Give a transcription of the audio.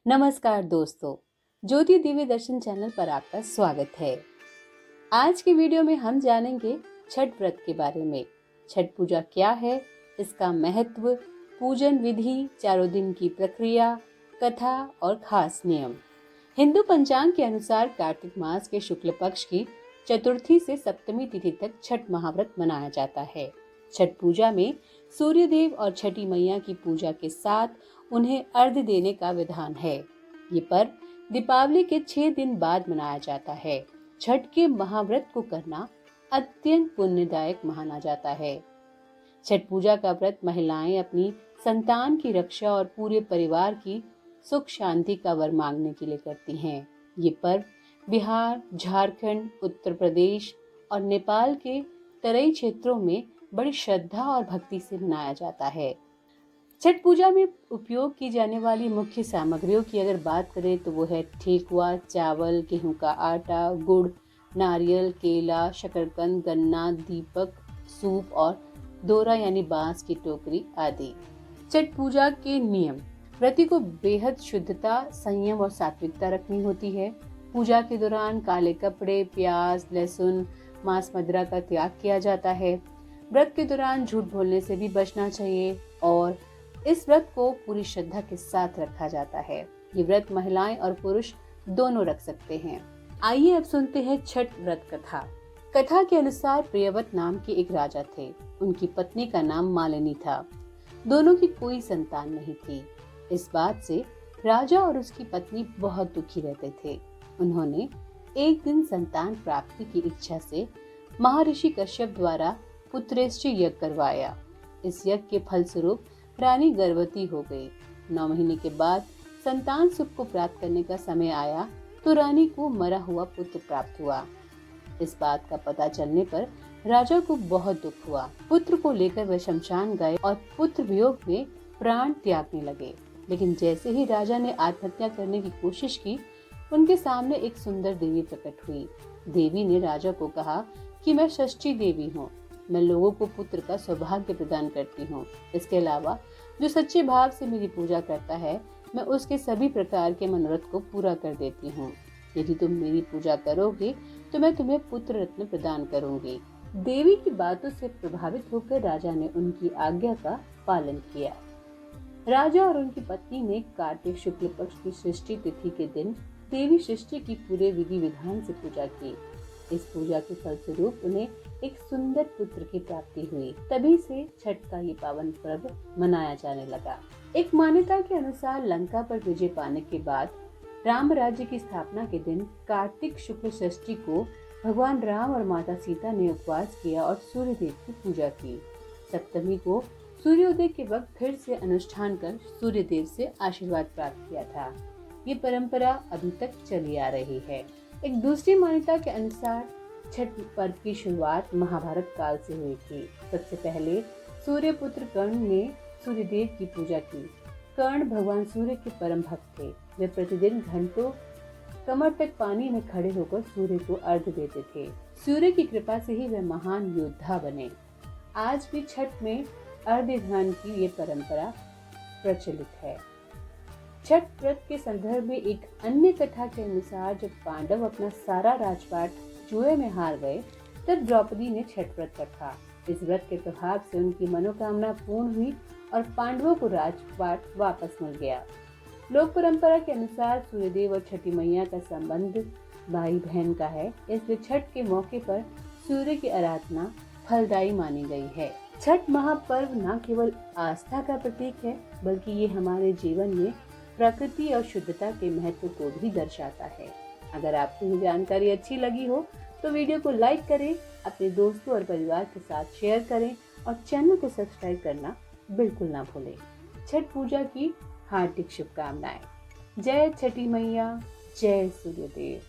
नमस्कार दोस्तों, ज्योति दिव्य दर्शन चैनल पर आपका स्वागत है। आज की वीडियो में हम जानेंगे छठ व्रत के बारे में। छठ पूजा क्या है, इसका महत्व, पूजन विधि, चारों दिन की प्रक्रिया, कथा और खास नियम। हिंदू पंचांग के अनुसार कार्तिक मास के शुक्ल पक्ष की चतुर्थी से सप्तमी तिथि तक छठ महाव्रत मनाया जाता है। छठ पूजा में सूर्य देव और छठी मैया की पूजा के साथ उन्हें अर्घ्य देने का विधान है। ये पर्व दीपावली के 6 दिन बाद मनाया जाता है। छठ के महाव्रत को करना अत्यंत पुण्यदायक माना जाता है। छठ पूजा का व्रत महिलाएं अपनी संतान की रक्षा और पूरे परिवार की सुख शांति का वर मांगने के लिए करती हैं। ये पर्व बिहार, झारखंड, उत्तर प्रदेश और नेपाल के तराई क्षेत्रों में बड़ी श्रद्धा और भक्ति से मनाया जाता है। छठ पूजा में उपयोग की जाने वाली मुख्य सामग्रियों की अगर बात करें तो वो है ठेकुआ, चावल, गेहूं का आटा, गुड़, नारियल, केला, शकरकंद, गन्ना, दीपक, सूप और दोरा यानी बांस की टोकरी आदि। छठ पूजा के नियम। व्रती को बेहद शुद्धता, संयम और सात्विकता रखनी होती है। पूजा के दौरान काले कपड़े, प्याज, लहसुन, मांस, मदिरा का त्याग किया जाता है। व्रत के दौरान झूठ बोलने से भी बचना चाहिए और इस व्रत को पूरी श्रद्धा के साथ रखा जाता है। ये व्रत महिलाएं और पुरुष दोनों रख सकते हैं। आइए अब सुनते हैं छठ व्रत कथा। कथा के अनुसार प्रियव्रत नाम के एक राजा थे। उनकी पत्नी का नाम मालिनी था। दोनों की कोई संतान नहीं थी। इस बात से राजा और उसकी पत्नी बहुत दुखी रहते थे। उन्होंने एक दिन संतान प्राप्ति की इच्छा से महर्षि कश्यप द्वारा पुत्रेष्टि यज्ञ करवाया। इस यज्ञ के फलस्वरूप रानी गर्भवती हो गई। 9 महीने के बाद संतान सुख को प्राप्त करने का समय आया तो रानी को मरा हुआ पुत्र प्राप्त हुआ। इस बात का पता चलने पर राजा को बहुत दुख हुआ। पुत्र को लेकर वह शमशान गए और पुत्र वियोग में प्राण त्यागने लगे। लेकिन जैसे ही राजा ने आत्महत्या करने की कोशिश की, उनके सामने एक सुंदर देवी प्रकट हुई। देवी ने राजा को कहा कि मैं षष्ठी देवी हूँ। मैं लोगों को पुत्र का सौभाग्य प्रदान करती हूँ। इसके अलावा जो सच्चे भाव से मेरी पूजा करता है, मैं उसके सभी प्रकार के मनोरथ को पूरा कर देती हूँ। यदि तुम मेरी पूजा करोगे तो मैं तुम्हें पुत्र रत्न प्रदान करूंगी। देवी की बातों से प्रभावित होकर राजा ने उनकी आज्ञा का पालन किया। राजा और उनकी पत्नी ने कार्तिक शुक्ल पक्ष की षष्ठी तिथि के दिन देवी सृष्टि की पूरे विधि विधान से पूजा की। इस पूजा के फलस्वरूप उन्हें एक सुंदर पुत्र की प्राप्ति हुई। तभी से छठ का ये पावन पर्व मनाया जाने लगा। एक मान्यता के अनुसार लंका पर विजय पाने के बाद राम राज्य की स्थापना के दिन कार्तिक शुक्ल षष्ठी को भगवान राम और माता सीता ने उपवास किया और सूर्य देव की पूजा की। सप्तमी को सूर्योदय के वक्त फिर से अनुष्ठान कर सूर्य देव से आशीर्वाद प्राप्त किया था। ये परंपरा अभी तक चली आ रही है। एक दूसरी मान्यता के अनुसार छठ पर्व की शुरुआत महाभारत काल से हुई थी। सबसे पहले सूर्य पुत्र कर्ण ने सूर्य देव की पूजा की। कर्ण भगवान सूर्य के परम भक्त थे। वे प्रतिदिन घंटों कमर तक पानी में खड़े होकर सूर्य को अर्घ्य देते थे। सूर्य की कृपा से ही वे महान योद्धा बने। आज भी छठ में अर्घ्य दान की ये परंपरा प्रचलित है। छठ व्रत के संदर्भ में एक अन्य कथा के अनुसार जब पांडव अपना सारा राजपाट जुए में हार गए, तब द्रौपदी ने छठ व्रत रखा। इस व्रत के प्रभाव से उनकी मनोकामना पूर्ण हुई और पांडवों को राजपाट वापस मिल गया। लोक परंपरा के अनुसार सूर्यदेव और छठी मैया का संबंध भाई बहन का है, इसलिए छठ के मौके पर सूर्य की आराधना फलदायी मानी गई है। छठ महापर्व न केवल आस्था का प्रतीक है, बल्कि ये हमारे जीवन में प्रकृति और शुद्धता के महत्व को भी दर्शाता है। अगर आपको ये जानकारी अच्छी लगी हो तो वीडियो को लाइक करें, अपने दोस्तों और परिवार के साथ शेयर करें और चैनल को सब्सक्राइब करना बिल्कुल ना भूलें। छठ पूजा की हार्दिक शुभकामनाएं। जय छठी मैया, जय सूर्यदेव।